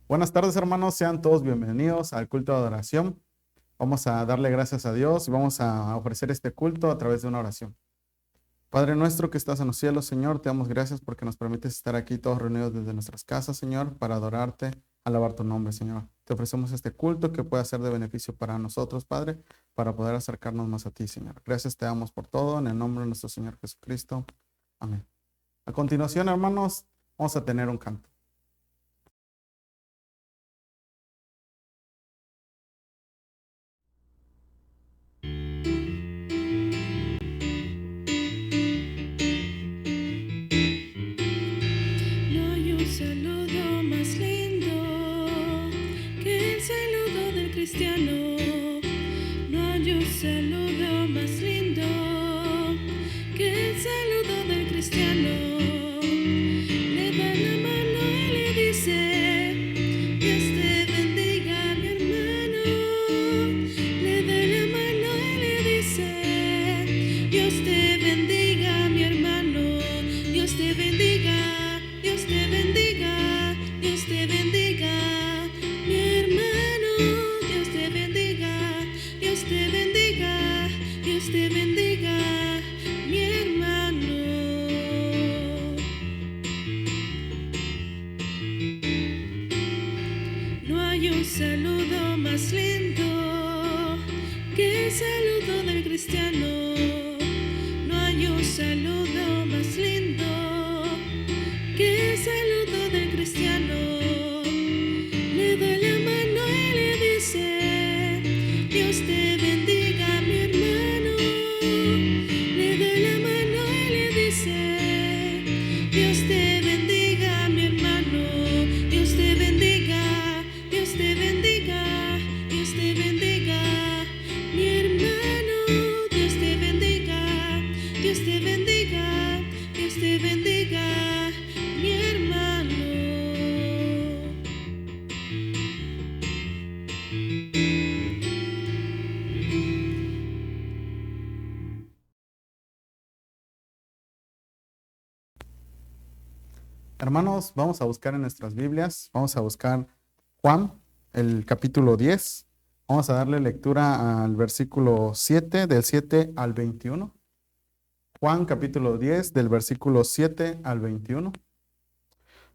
Buenas tardes, hermanos. Sean todos bienvenidos al culto de adoración. Vamos a darle gracias a Dios y vamos a ofrecer este culto a través de una oración. Padre nuestro que estás en los cielos, Señor, te damos gracias porque nos permites estar aquí todos reunidos desde nuestras casas, Señor, para adorarte, alabar tu nombre, Señor. Te ofrecemos este culto que pueda ser de beneficio para nosotros, Padre, para poder acercarnos más a ti, Señor. Gracias te damos por todo, en el nombre de nuestro Señor Jesucristo. Amén. A continuación, hermanos, vamos a tener un canto. No hay un saludo más lindo que el saludo del cristiano. No hay un saludo más lindo que el saludo del cristiano. Le da la mano y le dice: Dios te bendiga, mi hermano. Le da la mano y le dice: Dios te bendiga, mi hermano. Dios te bendiga, Dios te bendiga, Dios te bendiga, mi hermano. Dios te bendiga, Dios te bendiga, Dios te bendiga, mi hermano. No hay un saludo más lindo que el saludo del cristiano. No hay un saludo más lindo que el saludo del cristiano. Le da la mano y le dice: Dios te bendiga, mi hermano. Le da la mano y le dice: Dios te bendiga, mi hermano. Dios te bendiga, Dios te bendiga, Dios te bendiga, mi hermano. Dios te bendiga, Dios te bendiga, Dios te bendiga, mi hermano. Hermanos, vamos a buscar en nuestras Biblias, vamos a buscar Juan, el capítulo 10. Vamos a darle lectura al versículo 7, del 7 al 21. Juan, capítulo 10, del versículo 7 al 21.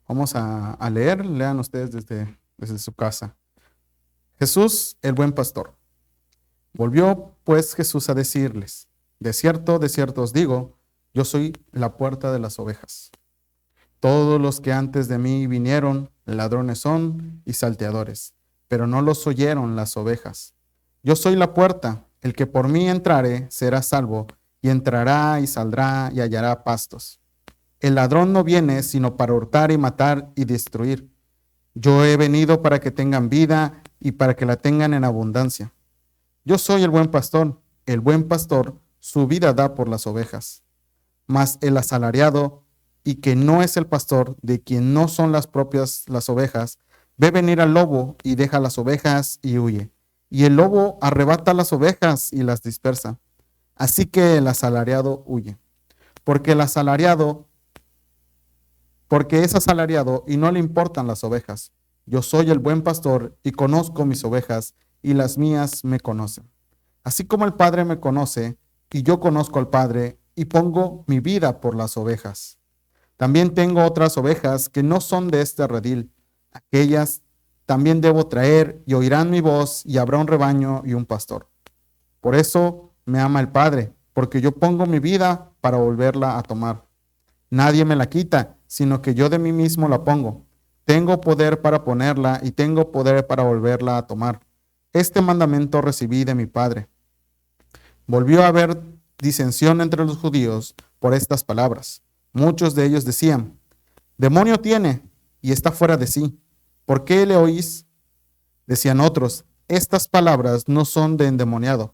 Vamos a leer, lean ustedes desde su casa. Jesús, el buen pastor. Volvió pues Jesús a decirles: de cierto os digo, yo soy la puerta de las ovejas. Todos los que antes de mí vinieron, ladrones son y salteadores, pero no los oyeron las ovejas. Yo soy la puerta, el que por mí entrare será salvo, y entrará y saldrá y hallará pastos. El ladrón no viene sino para hurtar y matar y destruir. Yo he venido para que tengan vida y para que la tengan en abundancia. Yo soy el buen pastor su vida da por las ovejas. Mas el asalariado, y que no es el pastor, de quien no son las propias las ovejas, ve venir al lobo y deja las ovejas y huye. Y el lobo arrebata las ovejas y las dispersa. Así que el asalariado huye. Porque el asalariado, porque es asalariado y no le importan las ovejas. Yo soy el buen pastor y conozco mis ovejas y las mías me conocen. Así como el Padre me conoce y yo conozco al Padre y pongo mi vida por las ovejas. También tengo otras ovejas que no son de este redil. Aquellas también debo traer y oirán mi voz y habrá un rebaño y un pastor. Por eso me ama el Padre, porque yo pongo mi vida para volverla a tomar. Nadie me la quita, sino que yo de mí mismo la pongo. Tengo poder para ponerla y tengo poder para volverla a tomar. Este mandamiento recibí de mi Padre. Volvió a haber disensión entre los judíos por estas palabras. Muchos de ellos decían: demonio tiene y está fuera de sí. ¿Por qué le oís? Decían otros: estas palabras no son de endemoniado.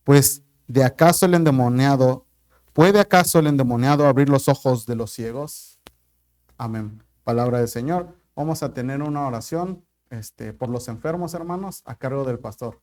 Pues, ¿puede acaso el endemoniado abrir los ojos de los ciegos? Amén. Palabra del Señor. Vamos a tener una oración, por los enfermos, hermanos, a cargo del pastor.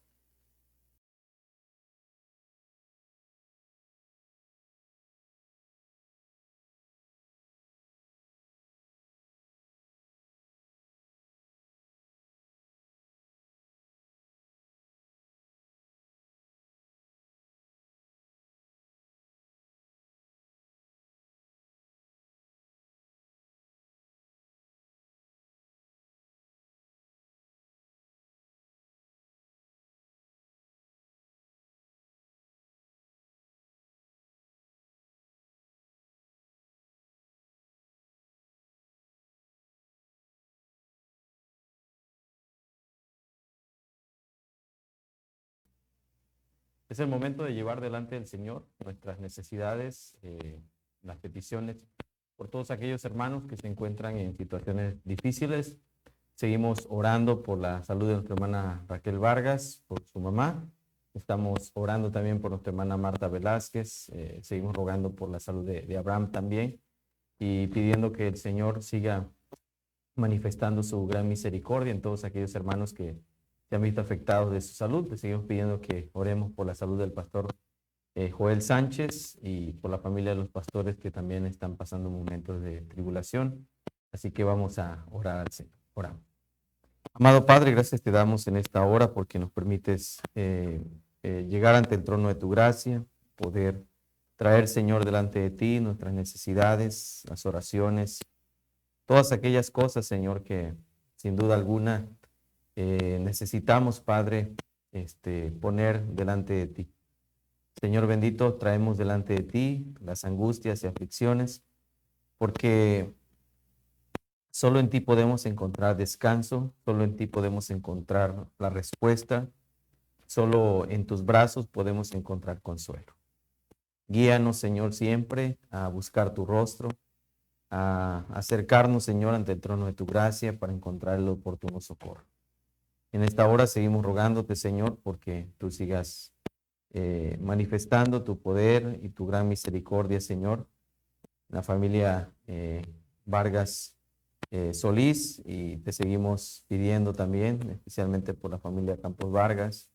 Es el momento de llevar delante del Señor nuestras necesidades, las peticiones por todos aquellos hermanos que se encuentran en situaciones difíciles. Seguimos orando por la salud de nuestra hermana Raquel Vargas, por su mamá. Estamos orando también por nuestra hermana Marta Velázquez. Seguimos rogando por la salud de Abraham también y pidiendo que el Señor siga manifestando su gran misericordia en todos aquellos hermanos que se han visto afectados de su salud. Le seguimos pidiendo que oremos por la salud del pastor Joel Sánchez y por la familia de los pastores que también están pasando momentos de tribulación. Así que vamos a orar al Señor. Oramos. Amado Padre, gracias te damos en esta hora porque nos permites llegar ante el trono de tu gracia, poder traer, Señor, delante de ti nuestras necesidades, las oraciones, todas aquellas cosas, Señor, que sin duda alguna necesitamos, Padre, poner delante de ti. Señor bendito, traemos delante de ti las angustias y aflicciones, porque solo en ti podemos encontrar descanso, solo en ti podemos encontrar la respuesta, solo en tus brazos podemos encontrar consuelo. Guíanos, Señor, siempre a buscar tu rostro, a acercarnos, Señor, ante el trono de tu gracia para encontrar el oportuno socorro. En esta hora seguimos rogándote, Señor, porque tú sigas manifestando tu poder y tu gran misericordia, Señor. La familia Vargas Solís, y te seguimos pidiendo también, especialmente por la familia Campos Vargas,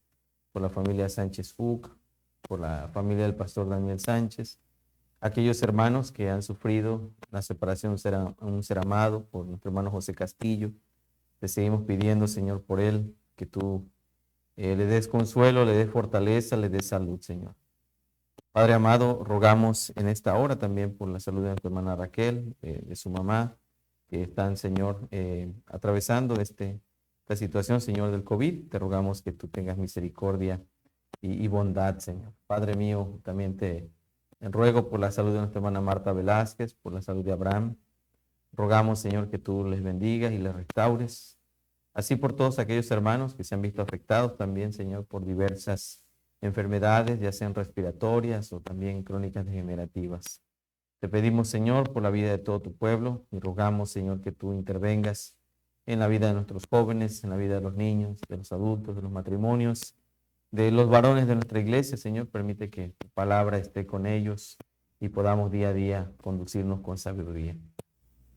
por la familia Sánchez Fuc, por la familia del pastor Daniel Sánchez, aquellos hermanos que han sufrido la separación de un ser amado, por nuestro hermano José Castillo. Te seguimos pidiendo, Señor, por él, que tú le des consuelo, le des fortaleza, le des salud, Señor. Padre amado, rogamos en esta hora también por la salud de nuestra hermana Raquel, de su mamá, que están, Señor, atravesando esta situación, Señor, del COVID. Te rogamos que tú tengas misericordia y bondad, Señor. Padre mío, también te ruego por la salud de nuestra hermana Marta Velázquez, por la salud de Abraham. Rogamos, Señor, que tú les bendigas y les restaures. Así por todos aquellos hermanos que se han visto afectados también, Señor, por diversas enfermedades, ya sean respiratorias o también crónicas degenerativas. Te pedimos, Señor, por la vida de todo tu pueblo y rogamos, Señor, que tú intervengas en la vida de nuestros jóvenes, en la vida de los niños, de los adultos, de los matrimonios, de los varones de nuestra iglesia. Señor, permite que tu palabra esté con ellos y podamos día a día conducirnos con sabiduría.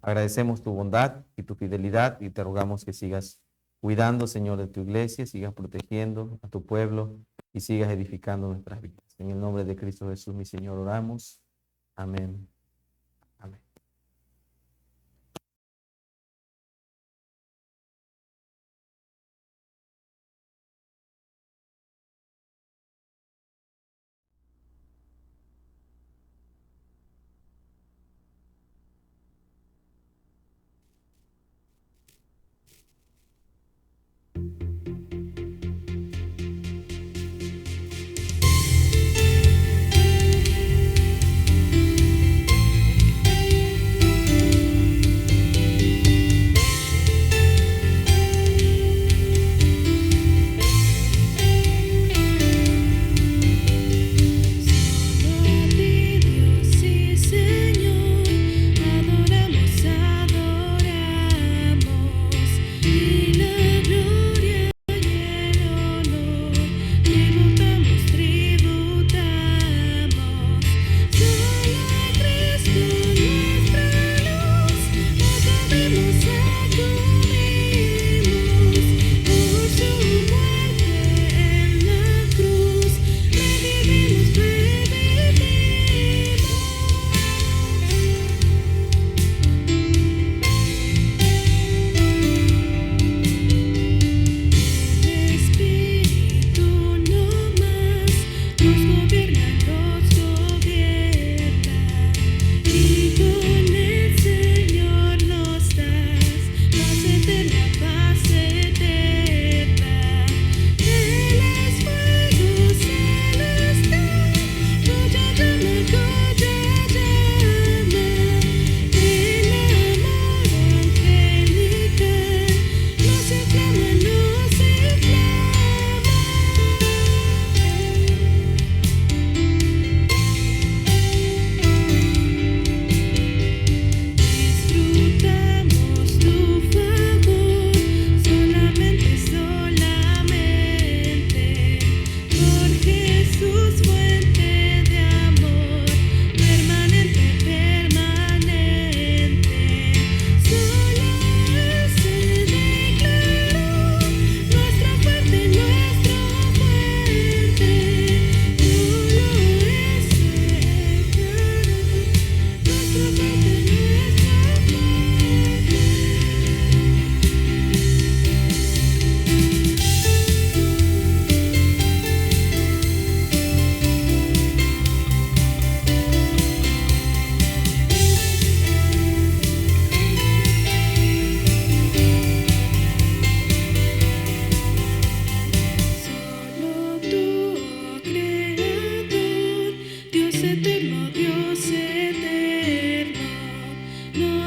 Agradecemos tu bondad y tu fidelidad y te rogamos que sigas cuidando, Señor, de tu iglesia, sigas protegiendo a tu pueblo y sigas edificando nuestras vidas. En el nombre de Cristo Jesús, mi Señor, oramos. Amén. Amén.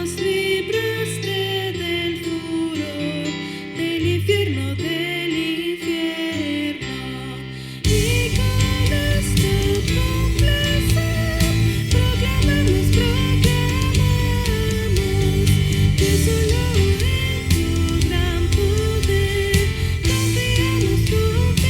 nos libraste del furor, del infierno, y con esto con placer proclamamos que solo en tu gran poder confiamos.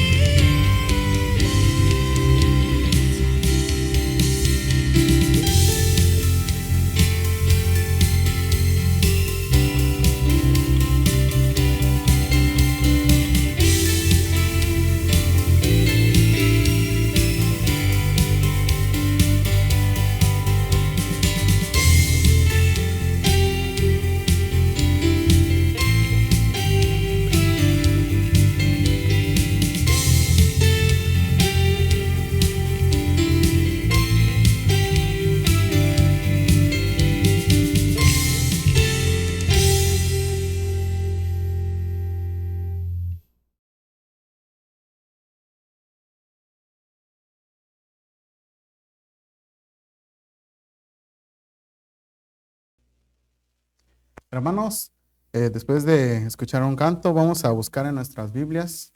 Hermanos, después de escuchar un canto, vamos a buscar en nuestras Biblias.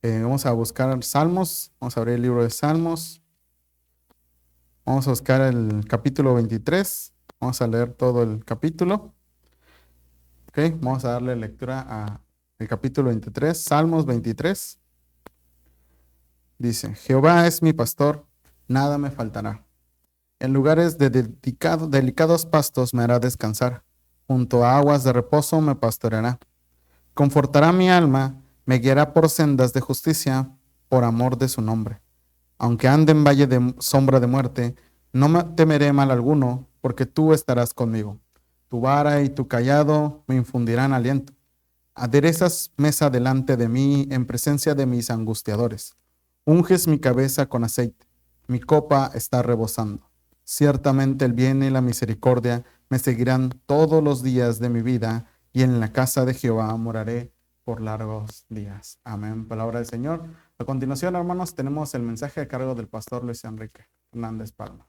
Vamos a buscar Salmos. Vamos a abrir el libro de Salmos. Vamos a buscar el capítulo 23. Vamos a leer todo el capítulo. Ok, vamos a darle lectura al capítulo 23, Salmos 23. Dice: Jehová es mi pastor, nada me faltará. En lugares de delicados pastos me hará descansar. Junto a aguas de reposo me pastoreará. Confortará mi alma, me guiará por sendas de justicia, por amor de su nombre. Aunque ande en valle de sombra de muerte, no temeré mal alguno, porque tú estarás conmigo. Tu vara y tu cayado me infundirán aliento. Aderezas mesa delante de mí en presencia de mis angustiadores. Unges mi cabeza con aceite, mi copa está rebosando. Ciertamente el bien y la misericordia me seguirán todos los días de mi vida, y en la casa de Jehová moraré por largos días. Amén. Palabra del Señor. A continuación, hermanos, tenemos el mensaje a cargo del pastor Luis Enrique Hernández Palma.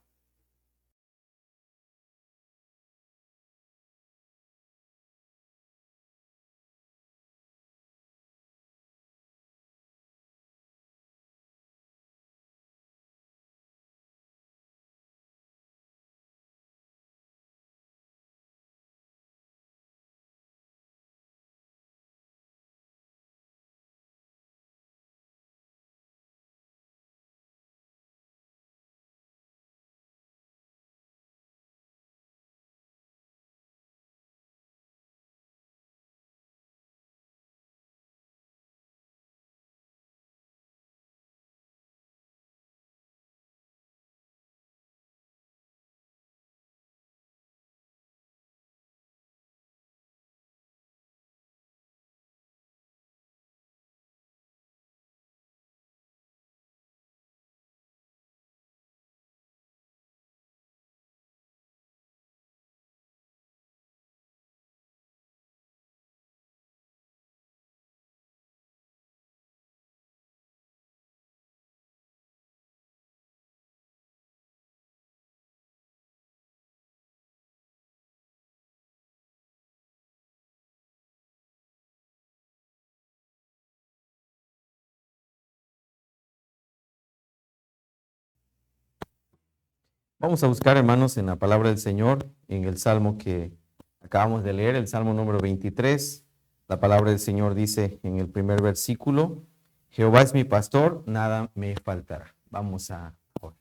Vamos a buscar, hermanos, en la palabra del Señor, en el Salmo que acabamos de leer, el Salmo número 23. La palabra del Señor dice en el primer versículo: Jehová es mi pastor, nada me faltará. Vamos a orar.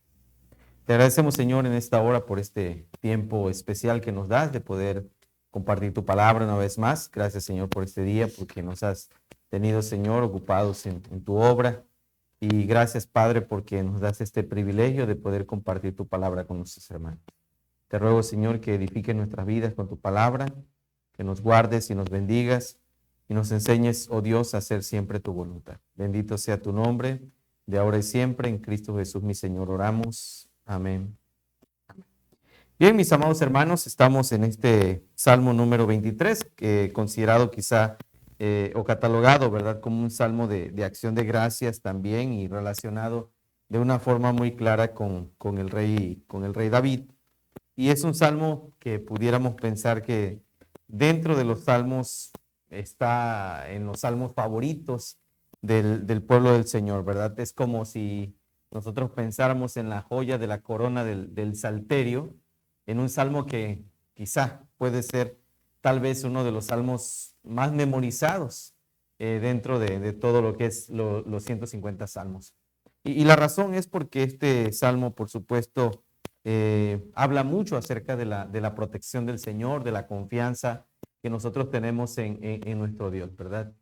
Te agradecemos, Señor, en esta hora por este tiempo especial que nos das de poder compartir tu palabra una vez más. Gracias, Señor, por este día, porque nos has tenido, Señor, ocupados en tu obra. Y gracias, Padre, porque nos das este privilegio de poder compartir tu palabra con nuestros hermanos. Te ruego, Señor, que edifiques nuestras vidas con tu palabra, que nos guardes y nos bendigas y nos enseñes, oh Dios, a hacer siempre tu voluntad. Bendito sea tu nombre, de ahora y siempre, en Cristo Jesús, mi Señor, oramos. Amén. Amén. Bien, mis amados hermanos, estamos en este Salmo número 23, considerado quizá o catalogado, ¿verdad?, como un salmo de acción de gracias también, y relacionado de una forma muy clara con el rey David. Y es un salmo que pudiéramos pensar que dentro de los salmos está en los salmos favoritos del pueblo del Señor, ¿verdad? Es como si nosotros pensáramos en la joya de la corona del salterio, en un salmo que quizá puede ser tal vez uno de los salmos más memorizados dentro de todo lo que es los 150 salmos. Y la razón es porque este salmo, por supuesto, habla mucho acerca de la protección del Señor, de la confianza que nosotros tenemos en nuestro Dios, ¿verdad?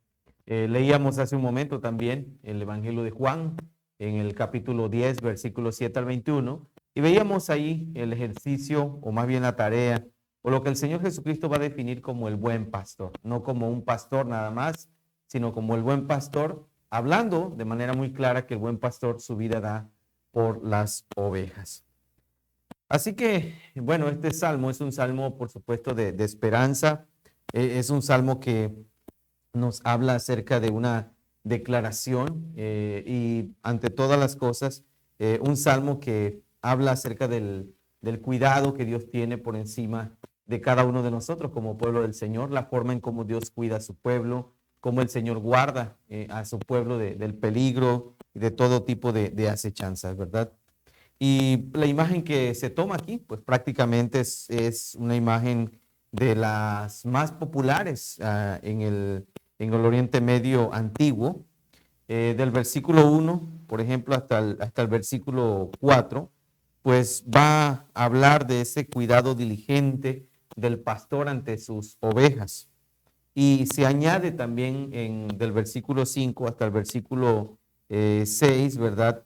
Leíamos hace un momento también el Evangelio de Juan en el capítulo 10, versículos 7 al 21, y veíamos ahí el ejercicio, o más bien la tarea, o lo que el Señor Jesucristo va a definir como el buen pastor, no como un pastor nada más, sino como el buen pastor, hablando de manera muy clara que el buen pastor su vida da por las ovejas. Así que, bueno, este salmo es un salmo, por supuesto, de esperanza. Es un salmo que nos habla acerca de una declaración y ante todas las cosas, un salmo que habla acerca del cuidado que Dios tiene por encima de cada uno de nosotros como pueblo del Señor, la forma en cómo Dios cuida a su pueblo, cómo el Señor guarda a su pueblo del peligro y de todo tipo de acechanzas, ¿verdad? Y la imagen que se toma aquí, pues prácticamente es una imagen de las más populares en el Oriente Medio antiguo. Del versículo 1, por ejemplo, hasta el versículo 4, pues va a hablar de ese cuidado diligente del pastor ante sus ovejas. Y se añade también del versículo 5 hasta el versículo 6, ¿verdad?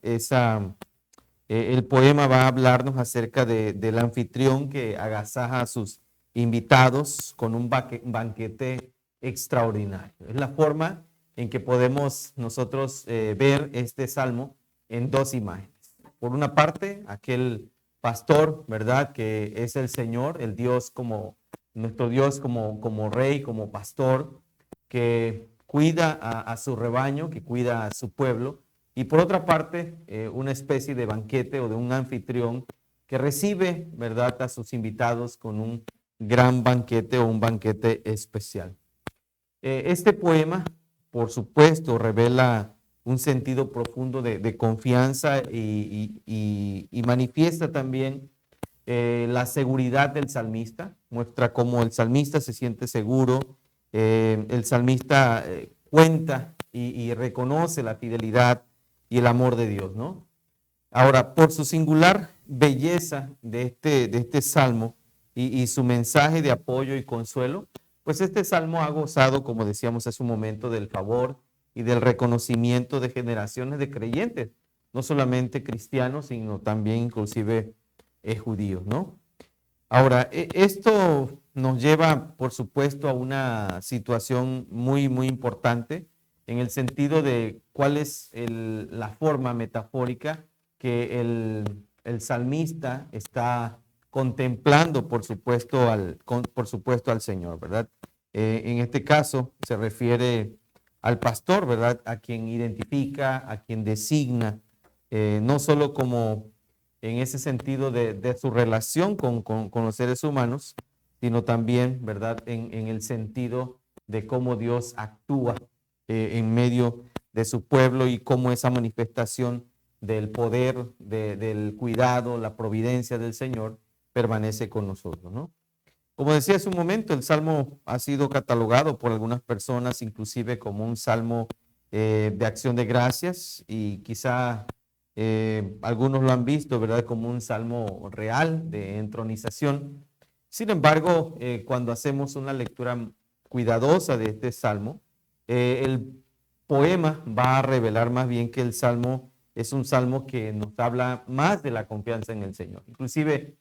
El poema va a hablarnos acerca del anfitrión que agasaja a sus invitados con un banquete extraordinario. Es la forma en que podemos nosotros ver este salmo en dos imágenes. Por una parte, aquel pastor, ¿verdad? Que es el Señor, el Dios como, nuestro Dios como rey, como pastor, que cuida a su rebaño, que cuida a su pueblo. Y por otra parte, una especie de banquete o de un anfitrión que recibe, ¿verdad?, a sus invitados con un gran banquete o un banquete especial. Este poema, por supuesto, revela un sentido profundo de confianza y manifiesta también la seguridad del salmista, muestra cómo el salmista se siente seguro, el salmista cuenta y reconoce la fidelidad y el amor de Dios, ¿no? Ahora, por su singular belleza de este salmo y su mensaje de apoyo y consuelo, pues este salmo ha gozado, como decíamos hace un momento, del favor y del reconocimiento de generaciones de creyentes, no solamente cristianos, sino también inclusive judíos, ¿no? Ahora, esto nos lleva, por supuesto, a una situación muy, muy importante en el sentido de cuál es la forma metafórica que el salmista está contemplando, por supuesto, al Señor, ¿verdad? En este caso se refiere al pastor, ¿verdad? A quien identifica, a quien designa, no solo como en ese sentido de su relación con los seres humanos, sino también, ¿verdad?, en el sentido de cómo Dios actúa en medio de su pueblo y cómo esa manifestación del poder, del cuidado, la providencia del Señor permanece con nosotros, ¿no? Como decía hace un momento, el Salmo ha sido catalogado por algunas personas inclusive como un salmo de acción de gracias y quizá algunos lo han visto, ¿verdad?, como un salmo real de entronización. Sin embargo, cuando hacemos una lectura cuidadosa de este salmo, el poema va a revelar más bien que el salmo es un salmo que nos habla más de la confianza en el Señor. Inclusive,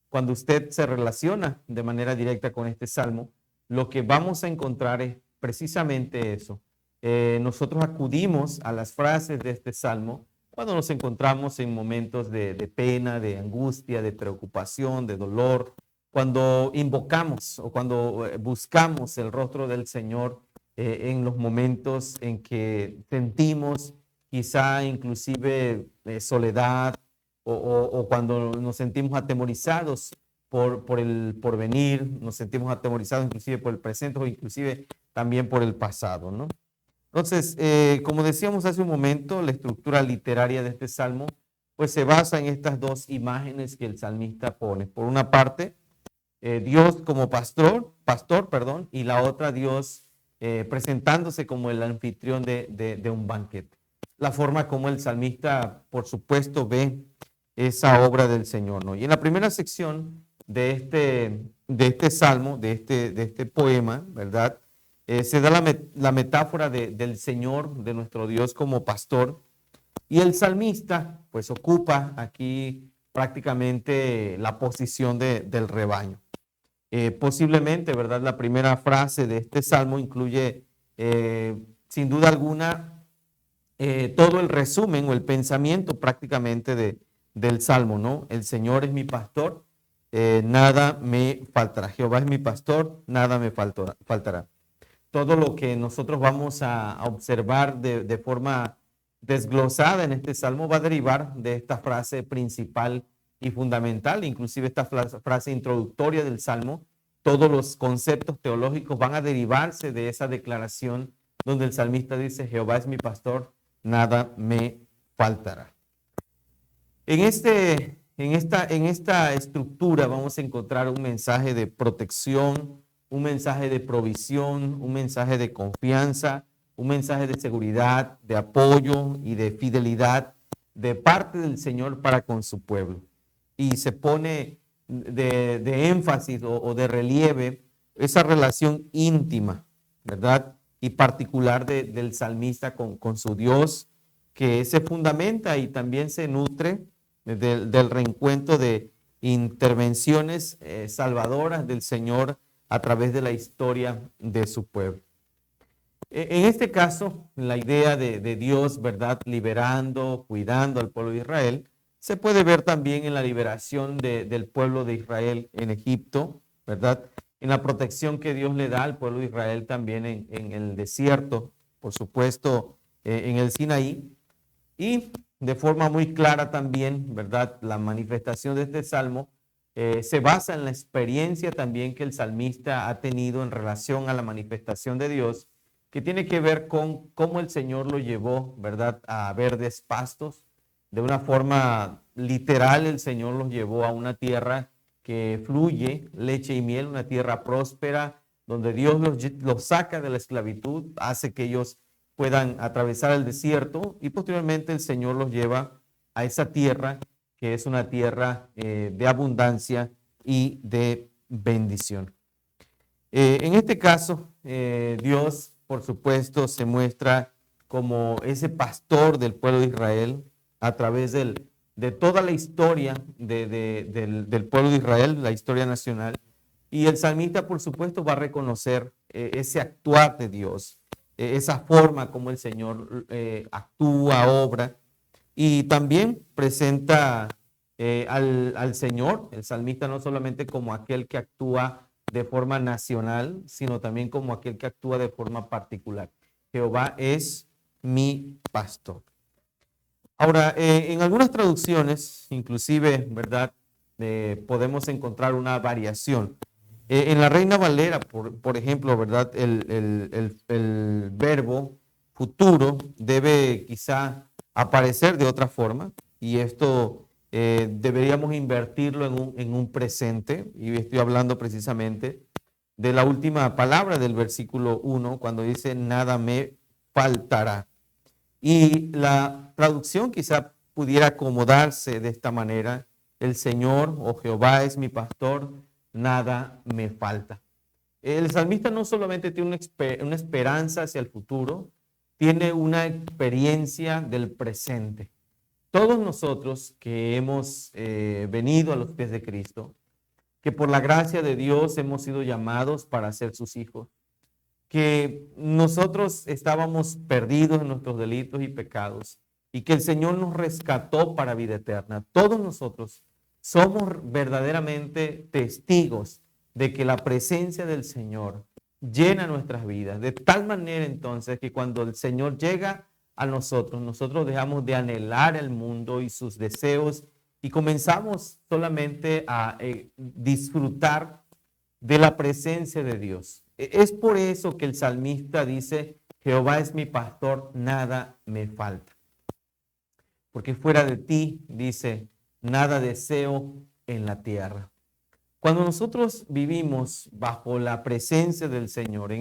cuando usted se relaciona de manera directa con este salmo, lo que vamos a encontrar es precisamente eso. Nosotros acudimos a las frases de este salmo cuando nos encontramos en momentos de pena, de angustia, de preocupación, de dolor, cuando invocamos o cuando buscamos el rostro del Señor en los momentos en que sentimos quizá inclusive soledad o cuando nos sentimos atemorizados por el porvenir, nos sentimos atemorizados inclusive por el presente o inclusive también por el pasado, ¿no? Entonces, como decíamos hace un momento, la estructura literaria de este salmo pues se basa en estas dos imágenes que el salmista pone. Por una parte, Dios como pastor, perdón, y la otra Dios presentándose como el anfitrión de un banquete. La forma como el salmista, por supuesto, ve esa obra del Señor, ¿no? Y en la primera sección de este salmo, de este poema, ¿verdad? Se da la metáfora del Señor, de nuestro Dios como pastor, y el salmista pues ocupa aquí prácticamente la posición del rebaño. Posiblemente, ¿verdad? La primera frase de este salmo incluye sin duda alguna todo el resumen o el pensamiento prácticamente del salmo, ¿no? El Señor es mi pastor, nada me faltará. Jehová es mi pastor, nada me faltará. Todo lo que nosotros vamos a observar de forma desglosada en este salmo va a derivar de esta frase principal y fundamental, inclusive esta frase introductoria del salmo. Todos los conceptos teológicos van a derivarse de esa declaración donde el salmista dice: Jehová es mi pastor, nada me faltará. En esta estructura vamos a encontrar un mensaje de protección, un mensaje de provisión, un mensaje de confianza, un mensaje de seguridad, de apoyo y de fidelidad de parte del Señor para con su pueblo. Y se pone de énfasis o de relieve esa relación íntima, ¿verdad? Y particular del salmista con su Dios, que se fundamenta y también se nutre del reencuentro de intervenciones salvadoras del Señor a través de la historia de su pueblo. En este caso, la idea de Dios, ¿verdad?, liberando, cuidando al pueblo de Israel, se puede ver también en la liberación del pueblo de Israel en Egipto, ¿verdad? En la protección que Dios le da al pueblo de Israel también en el desierto, por supuesto, en el Sinaí. Y de forma muy clara también, ¿verdad?, la manifestación de este salmo se basa en la experiencia también que el salmista ha tenido en relación a la manifestación de Dios, que tiene que ver con cómo el Señor lo llevó, ¿verdad?, a verdes pastos. De una forma literal, el Señor los llevó a una tierra que fluye leche y miel, una tierra próspera, donde Dios los saca de la esclavitud, hace que ellos puedan atravesar el desierto, y posteriormente el Señor los lleva a esa tierra que es una tierra de abundancia y de bendición. En este caso, Dios, por supuesto, se muestra como ese pastor del pueblo de Israel a través de toda la historia del pueblo de Israel, la historia nacional. Y el salmista, por supuesto, va a reconocer ese actuar de Dios, esa forma como el Señor actúa, obra, y también presenta al Señor, el salmista, no solamente como aquel que actúa de forma nacional, sino también como aquel que actúa de forma particular. Jehová es mi pastor. Ahora, en algunas traducciones, inclusive, ¿verdad?, podemos encontrar una variación. En la Reina Valera, por ejemplo, ¿verdad?, el verbo futuro debe quizá aparecer de otra forma, y esto deberíamos invertirlo en un presente, y estoy hablando precisamente de la última palabra del versículo 1, cuando dice: nada me faltará. Y la traducción quizá pudiera acomodarse de esta manera: el Señor o Jehová es mi pastor, nada me falta. El salmista no solamente tiene una esperanza hacia el futuro, tiene una experiencia del presente. Todos nosotros que hemos venido a los pies de Cristo, que por la gracia de Dios hemos sido llamados para ser sus hijos, que nosotros estábamos perdidos en nuestros delitos y pecados y que el Señor nos rescató para vida eterna. Todos nosotros somos verdaderamente testigos de que la presencia del Señor llena nuestras vidas, de tal manera entonces que cuando el Señor llega a nosotros, nosotros dejamos de anhelar el mundo y sus deseos y comenzamos solamente a disfrutar de la presencia de Dios. Es por eso que el salmista dice, Jehová es mi pastor, nada me falta. Porque fuera de ti, dice, nada deseo en la tierra. Cuando nosotros vivimos bajo la presencia del Señor,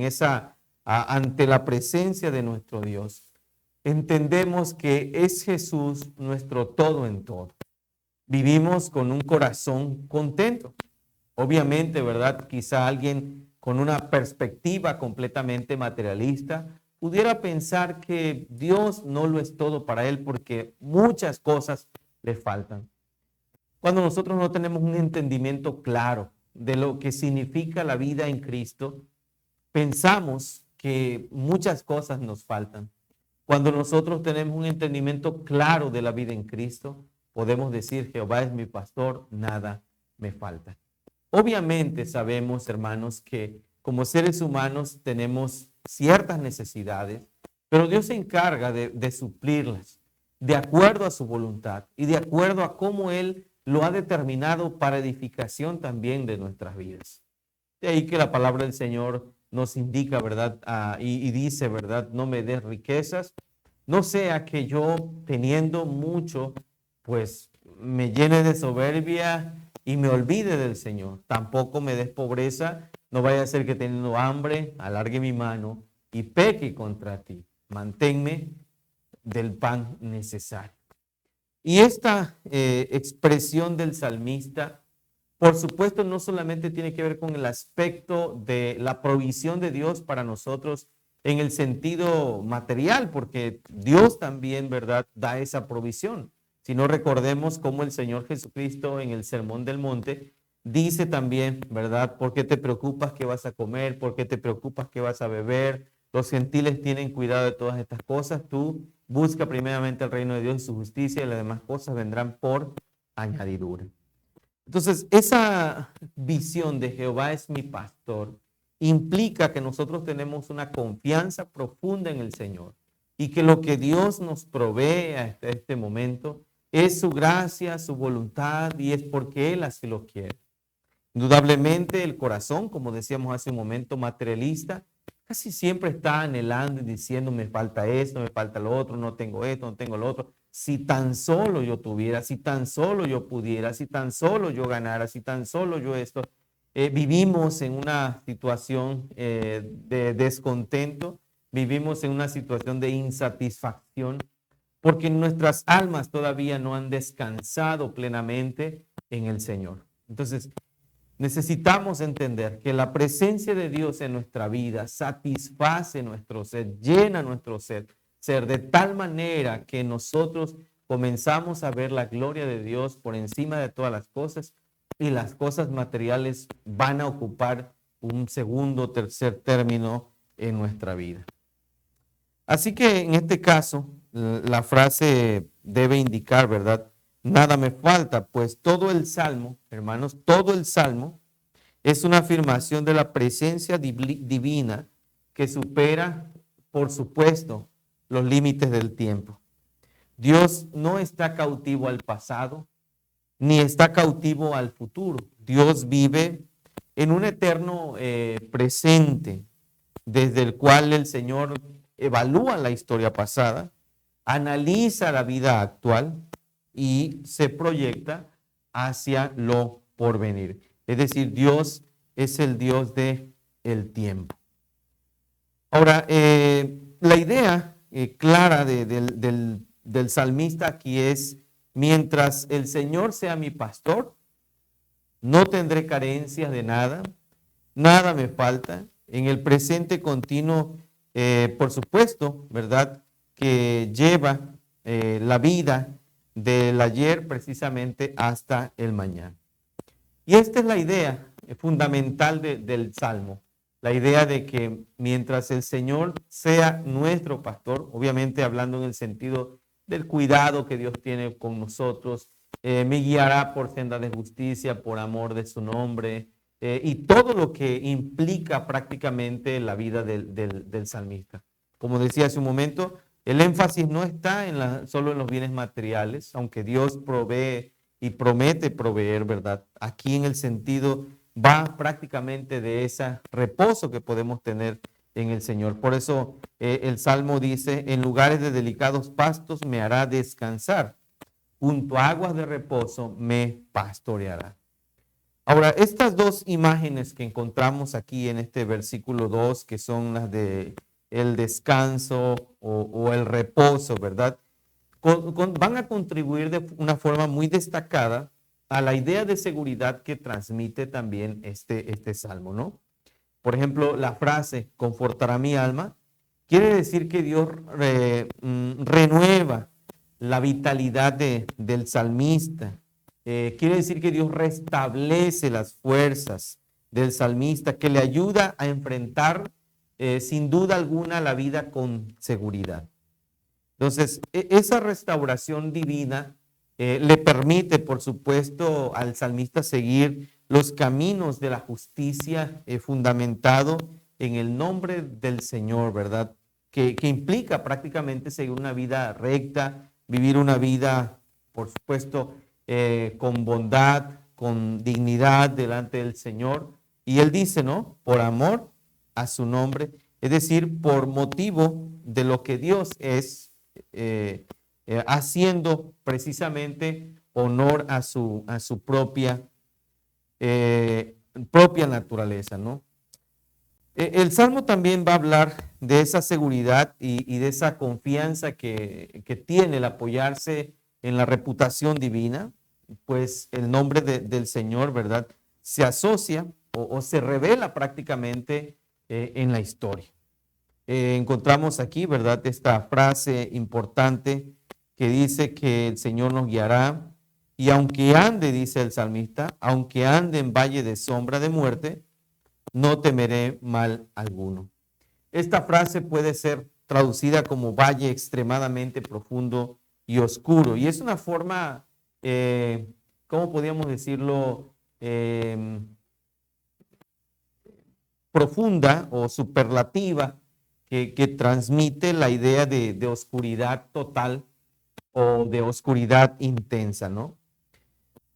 ante la presencia de nuestro Dios, entendemos que es Jesús nuestro todo en todo. Vivimos con un corazón contento. Obviamente, ¿verdad? Quizá alguien con una perspectiva completamente materialista pudiera pensar que Dios no lo es todo para él porque muchas cosas le faltan. Cuando nosotros no tenemos un entendimiento claro de lo que significa la vida en Cristo, pensamos que muchas cosas nos faltan. Cuando nosotros tenemos un entendimiento claro de la vida en Cristo, podemos decir, Jehová es mi pastor, nada me falta. Obviamente sabemos, hermanos, que como seres humanos tenemos ciertas necesidades, pero Dios se encarga de suplirlas de acuerdo a su voluntad y de acuerdo a cómo Él lo ha determinado para edificación también de nuestras vidas. De ahí que la palabra del Señor nos indica, ¿verdad? Y dice, ¿verdad? No me des riquezas, no sea que yo teniendo mucho, pues me llene de soberbia y me olvide del Señor. Tampoco me des pobreza, no vaya a ser que teniendo hambre, alargue mi mano y peque contra ti. Manténme del pan necesario. Y esta expresión del salmista, por supuesto, no solamente tiene que ver con el aspecto de la provisión de Dios para nosotros en el sentido material, porque Dios también, ¿verdad?, da esa provisión. Si no, recordemos cómo el Señor Jesucristo en el Sermón del Monte dice también, ¿verdad?, ¿por qué te preocupas qué vas a comer? ¿Por qué te preocupas qué vas a beber? Los gentiles tienen cuidado de todas estas cosas. Tú busca primeramente el reino de Dios y su justicia y las demás cosas vendrán por añadidura. Entonces, esa visión de Jehová es mi pastor implica que nosotros tenemos una confianza profunda en el Señor y que lo que Dios nos provee hasta este momento es su gracia, su voluntad y es porque Él así lo quiere. Indudablemente el corazón, como decíamos hace un momento, materialista, casi siempre está anhelando y diciendo me falta esto, me falta lo otro, no tengo esto, no tengo lo otro. Si tan solo yo tuviera, si tan solo yo pudiera, si tan solo yo ganara, si tan solo yo esto. Vivimos en una situación de descontento, vivimos en una situación de insatisfacción, porque nuestras almas todavía no han descansado plenamente en el Señor. Entonces, necesitamos entender que la presencia de Dios en nuestra vida satisface nuestro ser, llena nuestro ser de tal manera que nosotros comenzamos a ver la gloria de Dios por encima de todas las cosas y las cosas materiales van a ocupar un segundo o tercer término en nuestra vida. Así que en este caso, la frase debe indicar, ¿verdad? Nada me falta, pues todo el Salmo, hermanos, todo el Salmo es una afirmación de la presencia divina que supera, por supuesto, los límites del tiempo. Dios no está cautivo al pasado, ni está cautivo al futuro. Dios vive en un eterno presente, desde el cual el Señor evalúa la historia pasada, analiza la vida actual y se proyecta hacia lo porvenir. Es decir, Dios es el Dios del tiempo. Ahora, la idea clara del salmista aquí es, mientras el Señor sea mi pastor, no tendré carencias de nada, nada me falta. En el presente continuo, por supuesto, ¿verdad?, que lleva la vida del ayer precisamente hasta el mañana. Y esta es la idea fundamental del Salmo, la idea de que mientras el Señor sea nuestro pastor, obviamente hablando en el sentido del cuidado que Dios tiene con nosotros, me guiará por senda de justicia, por amor de su nombre, y todo lo que implica prácticamente la vida del salmista. Como decía hace un momento, el énfasis no está solo en los bienes materiales, aunque Dios provee y promete proveer, ¿verdad? Aquí en el sentido va prácticamente de ese reposo que podemos tener en el Señor. Por eso el Salmo dice, en lugares de delicados pastos me hará descansar, junto a aguas de reposo me pastoreará. Ahora, estas dos imágenes que encontramos aquí en este versículo 2, que son las de el descanso o el reposo, ¿verdad? Van a contribuir de una forma muy destacada a la idea de seguridad que transmite también este salmo, ¿no? Por ejemplo, la frase, confortará mi alma, quiere decir que Dios renueva la vitalidad del salmista. Quiere decir que Dios restablece las fuerzas del salmista, que le ayuda a enfrentar sin duda alguna la vida con seguridad. Entonces, esa restauración divina le permite, por supuesto, al salmista seguir los caminos de la justicia fundamentado en el nombre del Señor, ¿verdad? Que implica prácticamente seguir una vida recta, vivir una vida, por supuesto, con bondad, con dignidad delante del Señor. Y él dice, ¿no? Por amor a su nombre, es decir, por motivo de lo que Dios es, haciendo precisamente honor a su propia naturaleza, ¿no? El Salmo también va a hablar de esa seguridad y de esa confianza que tiene el apoyarse en la reputación divina, pues el nombre del Señor, ¿verdad? Se asocia o se revela prácticamente en la historia. Encontramos aquí, ¿verdad? Esta frase importante que dice que el Señor nos guiará y aunque ande, dice el salmista, aunque ande en valle de sombra de muerte, no temeré mal alguno. Esta frase puede ser traducida como valle extremadamente profundo y oscuro. Y es una forma, ¿cómo podríamos decirlo? Profunda o superlativa que transmite la idea de oscuridad total o de oscuridad intensa, ¿no?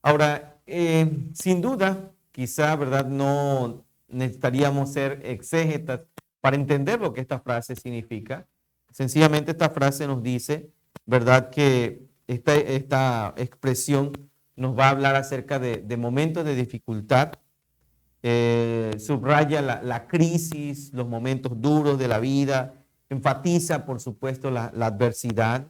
Ahora, sin duda, quizá, ¿verdad? No necesitaríamos ser exégetas para entender lo que esta frase significa. Sencillamente esta frase nos dice, ¿verdad? Que esta expresión nos va a hablar acerca de momentos de dificultad, subraya la crisis, los momentos duros de la vida, enfatiza, por supuesto, la adversidad.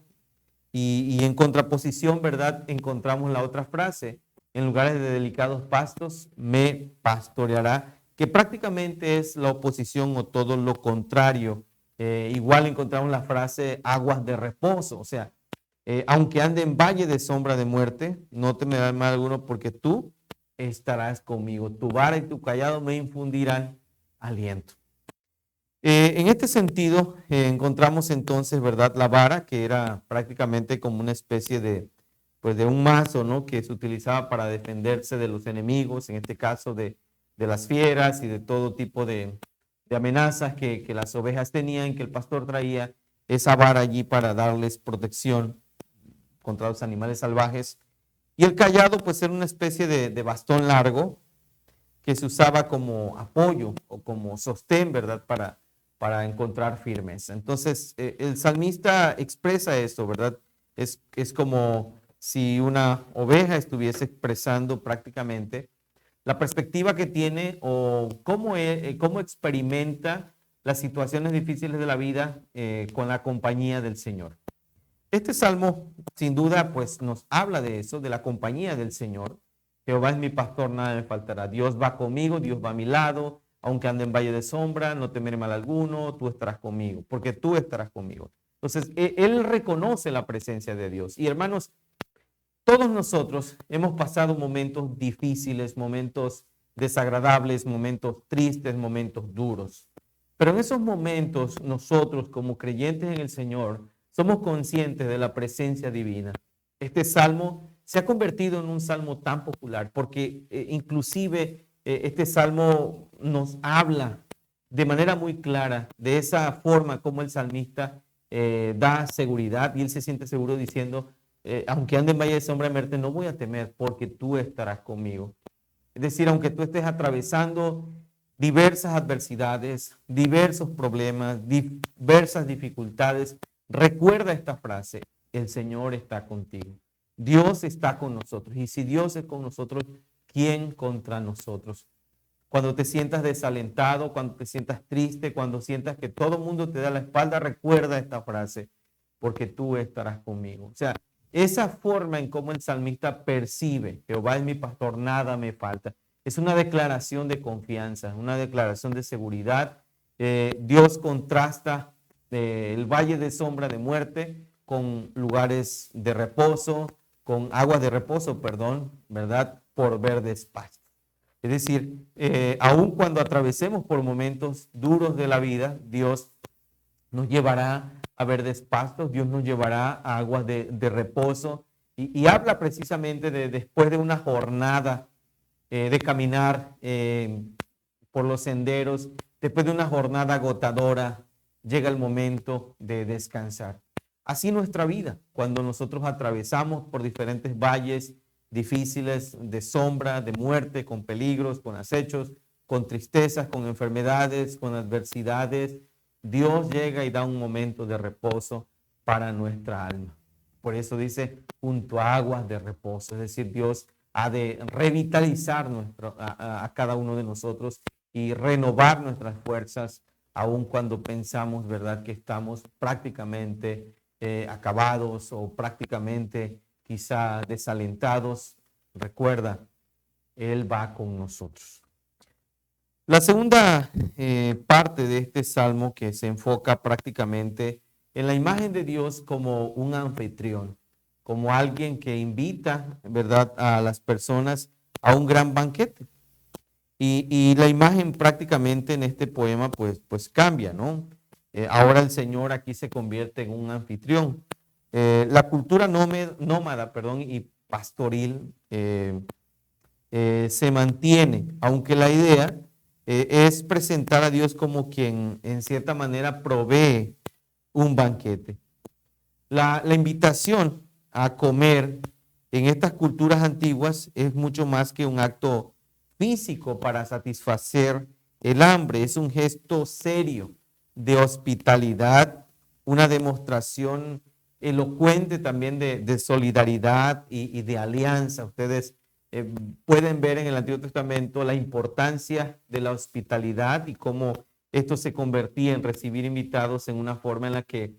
Y en contraposición, ¿verdad? Encontramos la otra frase, en lugares de delicados pastos me pastoreará, que prácticamente es la oposición o todo lo contrario. Igual encontramos la frase aguas de reposo, o sea, aunque ande en valle de sombra de muerte, no temerá mal alguno porque tú estarás conmigo. Tu vara y tu callado me infundirán aliento. En este sentido, encontramos entonces, ¿verdad? La vara, que era prácticamente como una especie de un mazo, ¿no? Que se utilizaba para defenderse de los enemigos, en este caso de las fieras y de todo tipo de amenazas que las ovejas tenían, que el pastor traía esa vara allí para darles protección contra los animales salvajes. Y el callado, pues, era una especie de bastón largo que se usaba como apoyo o como sostén, ¿verdad? Para encontrar firmeza. Entonces, el salmista expresa esto, ¿verdad? Es como si una oveja estuviese expresando prácticamente la perspectiva que tiene o cómo experimenta las situaciones difíciles de la vida con la compañía del Señor. Este salmo, sin duda, pues nos habla de eso, de la compañía del Señor. Jehová es mi pastor, nada me faltará. Dios va conmigo, Dios va a mi lado. Aunque ande en valle de sombra, no temeré mal alguno, tú estarás conmigo, porque tú estarás conmigo. Entonces, él reconoce la presencia de Dios. Y hermanos, todos nosotros hemos pasado momentos difíciles, momentos desagradables, momentos tristes, momentos duros. Pero en esos momentos, nosotros como creyentes en el Señor, somos conscientes de la presencia divina. Este salmo se ha convertido en un salmo tan popular porque inclusive este salmo nos habla de manera muy clara de esa forma como el salmista da seguridad y él se siente seguro diciendo, aunque ande en valle de sombra de muerte, no voy a temer porque tú estarás conmigo. Es decir, aunque tú estés atravesando diversas adversidades, diversos problemas, diversas dificultades, recuerda esta frase: el Señor está contigo. Dios está con nosotros. Y si Dios es con nosotros, ¿quién contra nosotros? Cuando te sientas desalentado, cuando te sientas triste, cuando sientas que todo el mundo te da la espalda, recuerda esta frase: porque tú estarás conmigo. O sea, esa forma en cómo el salmista percibe: Jehová es mi pastor, nada me falta, es una declaración de confianza, una declaración de seguridad. Dios contrasta el valle de sombra de muerte con lugares de reposo, con aguas de reposo, perdón, ¿verdad? Por verdes pastos. Es decir, aun cuando atravesemos por momentos duros de la vida, Dios nos llevará a verdes pastos, Dios nos llevará a aguas de reposo, y habla precisamente de después de una jornada de caminar por los senderos, después de una jornada agotadora, llega el momento de descansar. Así nuestra vida, cuando nosotros atravesamos por diferentes valles difíciles de sombra, de muerte, con peligros, con acechos, con tristezas, con enfermedades, con adversidades, Dios llega y da un momento de reposo para nuestra alma. Por eso dice, junto a aguas de reposo. Es decir, Dios ha de revitalizar a cada uno de nosotros y renovar nuestras fuerzas, aun cuando pensamos, ¿verdad?, que estamos prácticamente acabados o prácticamente quizá desalentados. Recuerda, Él va con nosotros. La segunda parte de este salmo, que se enfoca prácticamente en la imagen de Dios como un anfitrión, como alguien que invita, ¿verdad?, a las personas a un gran banquete. Y la imagen prácticamente en este poema pues cambia, ¿no? Ahora el Señor aquí se convierte en un anfitrión. La cultura nómada, y pastoril se mantiene, aunque la idea es presentar a Dios como quien en cierta manera provee un banquete. La invitación a comer en estas culturas antiguas es mucho más que un acto físico para satisfacer el hambre. Es un gesto serio de hospitalidad, una demostración elocuente también de solidaridad y de alianza. Ustedes pueden ver en el Antiguo Testamento la importancia de la hospitalidad y cómo esto se convertía en recibir invitados en una forma en la que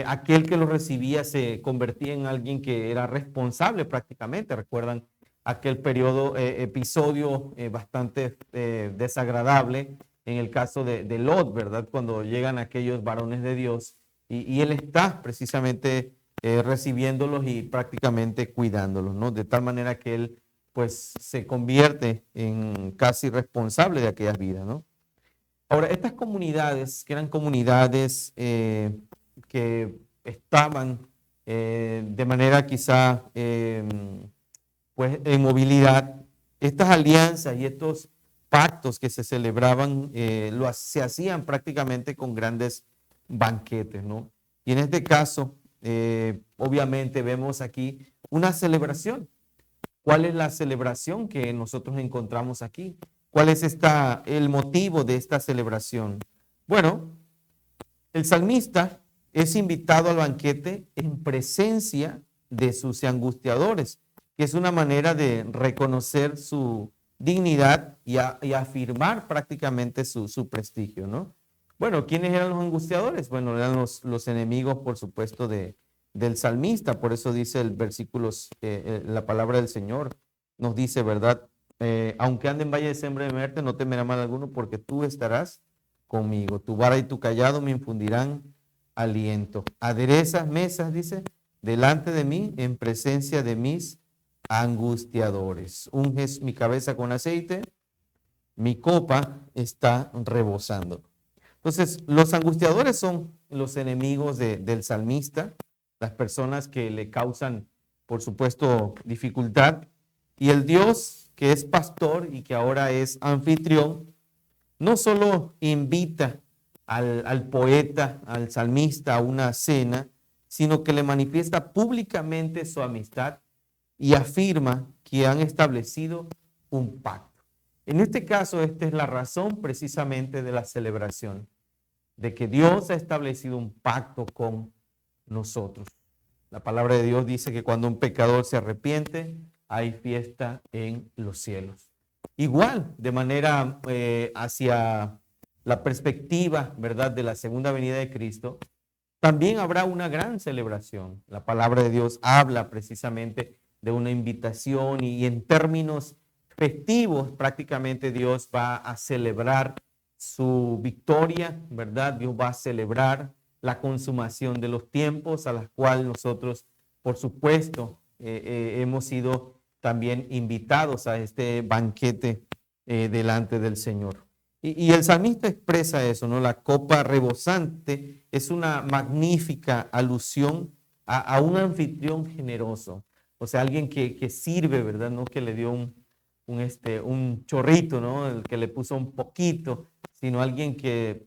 aquel que los recibía se convertía en alguien que era responsable prácticamente. Recuerdan aquel episodio bastante desagradable en el caso de Lot, ¿verdad? Cuando llegan aquellos varones de Dios y él está precisamente recibiéndolos y prácticamente cuidándolos, ¿no? De tal manera que él pues se convierte en casi responsable de aquellas vidas, ¿no? Ahora, estas comunidades, que eran comunidades que estaban de manera quizá pues en movilidad, estas alianzas y estos pactos que se celebraban se hacían prácticamente con grandes banquetes, ¿no? Y en este caso, obviamente vemos aquí una celebración. ¿Cuál es la celebración que nosotros encontramos aquí? ¿Cuál es el motivo de esta celebración? Bueno, el salmista es invitado al banquete en presencia de sus angustiadores, que es una manera de reconocer su dignidad y afirmar prácticamente su prestigio, ¿no? Bueno, ¿quiénes eran los angustiadores? Bueno, eran los enemigos, por supuesto, del salmista. Por eso dice el versículo, la palabra del Señor nos dice, ¿verdad? Aunque ande en valle de sombra de muerte, no temerá mal alguno, porque tú estarás conmigo. Tu vara y tu callado me infundirán aliento. Aderezas mesas, dice, delante de mí, en presencia de mis angustiadores. Unges mi cabeza con aceite, mi copa está rebosando. Entonces, los angustiadores son los enemigos del salmista, las personas que le causan, por supuesto, dificultad. Y el Dios que es pastor y que ahora es anfitrión, no solo invita al poeta, al salmista a una cena, sino que le manifiesta públicamente su amistad y afirma que han establecido un pacto. En este caso, esta es la razón precisamente de la celebración, de que Dios ha establecido un pacto con nosotros. La palabra de Dios dice que cuando un pecador se arrepiente, hay fiesta en los cielos. Igual, de manera hacia la perspectiva, ¿verdad?, de la segunda venida de Cristo, también habrá una gran celebración. La palabra de Dios habla precisamente de una invitación y en términos festivos prácticamente Dios va a celebrar su victoria, ¿verdad? Dios va a celebrar la consumación de los tiempos a las cuales nosotros, por supuesto, hemos sido también invitados a este banquete delante del Señor. Y el salmista expresa eso, ¿no? La copa rebosante es una magnífica alusión a un anfitrión generoso, o sea, alguien que sirve, ¿verdad? No que le dio un chorrito, ¿no? El que le puso un poquito, sino alguien que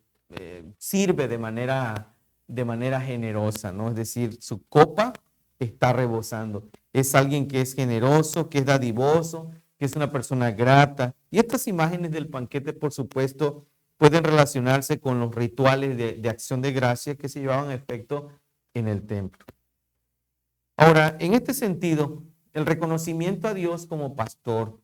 sirve de manera generosa, ¿no? Es decir, su copa está rebosando. Es alguien que es generoso, que es dadivoso, que es una persona grata. Y estas imágenes del banquete, por supuesto, pueden relacionarse con los rituales de acción de gracia que se llevaban a efecto en el templo. Ahora, en este sentido, el reconocimiento a Dios como pastor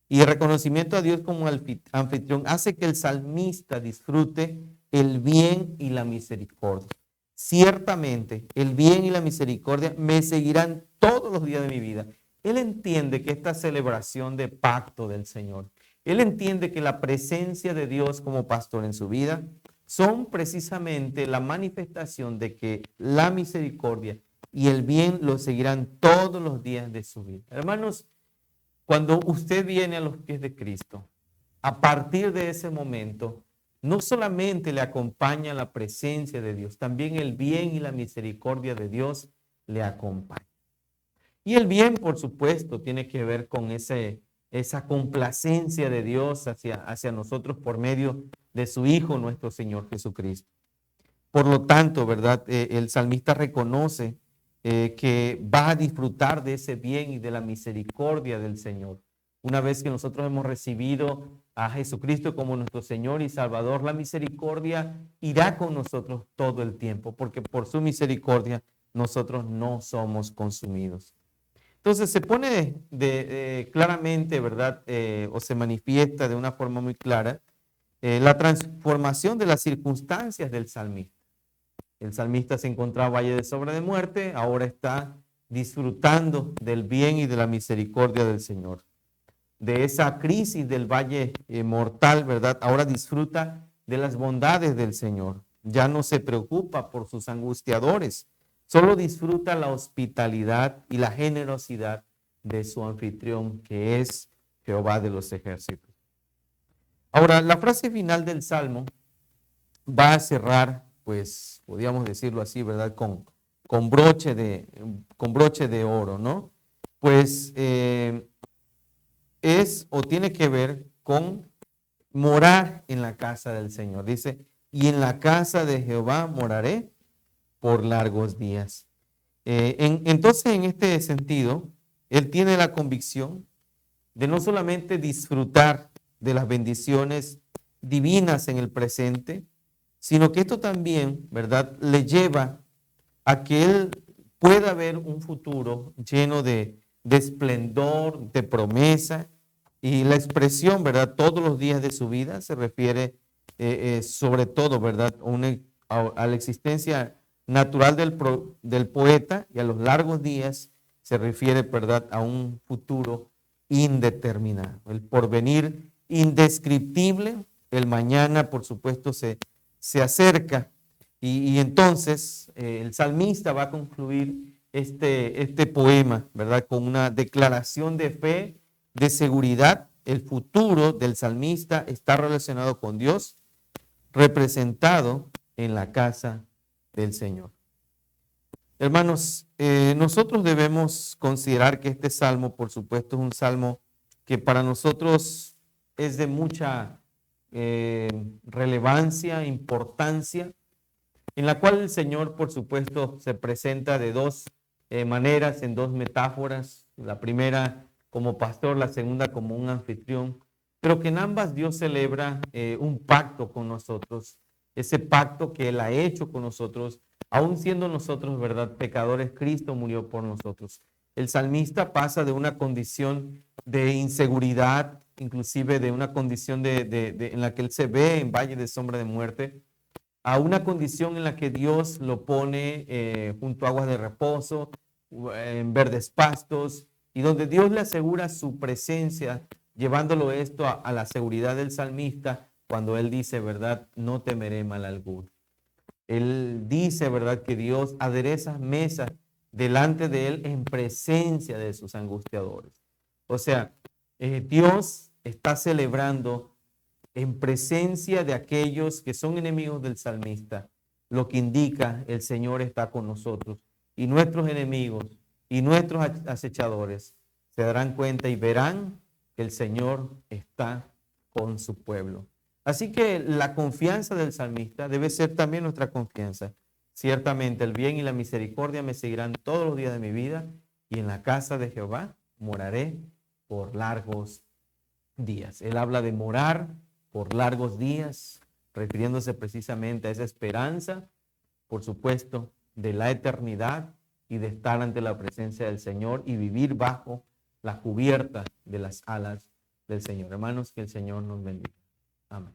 y el reconocimiento a Dios como anfitrión hace que el salmista disfrute el bien y la misericordia. Ciertamente, el bien y la misericordia me seguirán todos los días de mi vida. Él entiende que esta celebración de pacto del Señor, él entiende que la presencia de Dios como pastor en su vida son precisamente la manifestación de que la misericordia y el bien lo seguirán todos los días de su vida. Hermanos, cuando usted viene a los pies de Cristo, a partir de ese momento, no solamente le acompaña la presencia de Dios, también el bien y la misericordia de Dios le acompañan. Y el bien, por supuesto, tiene que ver con esa complacencia de Dios hacia nosotros por medio de su Hijo, nuestro Señor Jesucristo. Por lo tanto, ¿verdad? El salmista reconoce que va a disfrutar de ese bien y de la misericordia del Señor. Una vez que nosotros hemos recibido a Jesucristo como nuestro Señor y Salvador, la misericordia irá con nosotros todo el tiempo, porque por su misericordia nosotros no somos consumidos. Entonces se pone claramente, ¿verdad? O se manifiesta de una forma muy clara la transformación de las circunstancias del salmista. El salmista se encontraba en valle de sombra de muerte, ahora está disfrutando del bien y de la misericordia del Señor. De esa crisis del valle mortal, ¿verdad? Ahora disfruta de las bondades del Señor. Ya no se preocupa por sus angustiadores, solo disfruta la hospitalidad y la generosidad de su anfitrión, que es Jehová de los ejércitos. Ahora, la frase final del Salmo va a cerrar, pues, podríamos decirlo así, ¿verdad? Con broche de oro, ¿no? Pues es o tiene que ver con morar en la casa del Señor. Dice, y en la casa de Jehová moraré por largos días. Entonces, en este sentido, él tiene la convicción de no solamente disfrutar de las bendiciones divinas en el presente, sino que esto también, ¿verdad?, le lleva a que él pueda ver un futuro lleno de esplendor, de promesa, y la expresión, ¿verdad?, todos los días de su vida se refiere sobre todo, ¿verdad?, a la existencia natural del poeta, y a los largos días se refiere, ¿verdad?, a un futuro indeterminado, el porvenir indescriptible. El mañana, por supuesto, se acerca, y entonces el salmista va a concluir este poema, ¿verdad?, con una declaración de fe, de seguridad. El futuro del salmista está relacionado con Dios, representado en la casa del Señor. Hermanos, nosotros debemos considerar que este salmo, por supuesto, es un salmo que para nosotros es de mucha relevancia, importancia, en la cual el Señor, por supuesto, se presenta de dos maneras, en dos metáforas. La primera como pastor, la segunda como un anfitrión, pero que en ambas Dios celebra un pacto con nosotros, ese pacto que Él ha hecho con nosotros, aun siendo nosotros, ¿verdad?, pecadores, Cristo murió por nosotros. El salmista pasa de una condición de inseguridad, inclusive de una condición en la que él se ve en valle de sombra de muerte, a una condición en la que Dios lo pone junto a aguas de reposo, en verdes pastos, y donde Dios le asegura su presencia, llevándolo esto a la seguridad del salmista, cuando él dice, ¿verdad?, no temeré mal alguno. Él dice, ¿verdad?, que Dios adereza mesas delante de él en presencia de sus angustiadores. O sea, Dios está celebrando en presencia de aquellos que son enemigos del salmista, lo que indica el Señor está con nosotros. Y nuestros enemigos y nuestros acechadores se darán cuenta y verán que el Señor está con su pueblo. Así que la confianza del salmista debe ser también nuestra confianza. Ciertamente el bien y la misericordia me seguirán todos los días de mi vida, y en la casa de Jehová moraré por largos días. Él habla de morar por largos días, refiriéndose precisamente a esa esperanza, por supuesto, de la eternidad y de estar ante la presencia del Señor y vivir bajo la cubierta de las alas del Señor. Hermanos, que el Señor nos bendiga. Amén.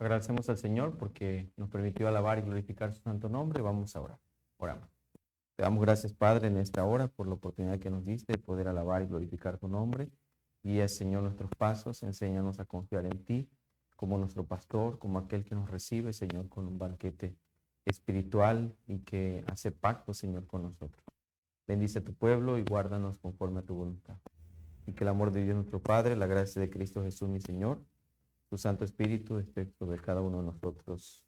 Agradecemos al Señor porque nos permitió alabar y glorificar su santo nombre. Vamos a orar. Oramos. Te damos gracias, Padre, en esta hora por la oportunidad que nos diste de poder alabar y glorificar tu nombre. Guía, Señor, nuestros pasos, enséñanos a confiar en ti como nuestro pastor, como aquel que nos recibe, Señor, con un banquete espiritual y que hace pacto, Señor, con nosotros. Bendice a tu pueblo y guárdanos conforme a tu voluntad. Y que el amor de Dios nuestro Padre, la gracia de Cristo Jesús, mi Señor, tu Santo Espíritu esté sobre cada uno de nosotros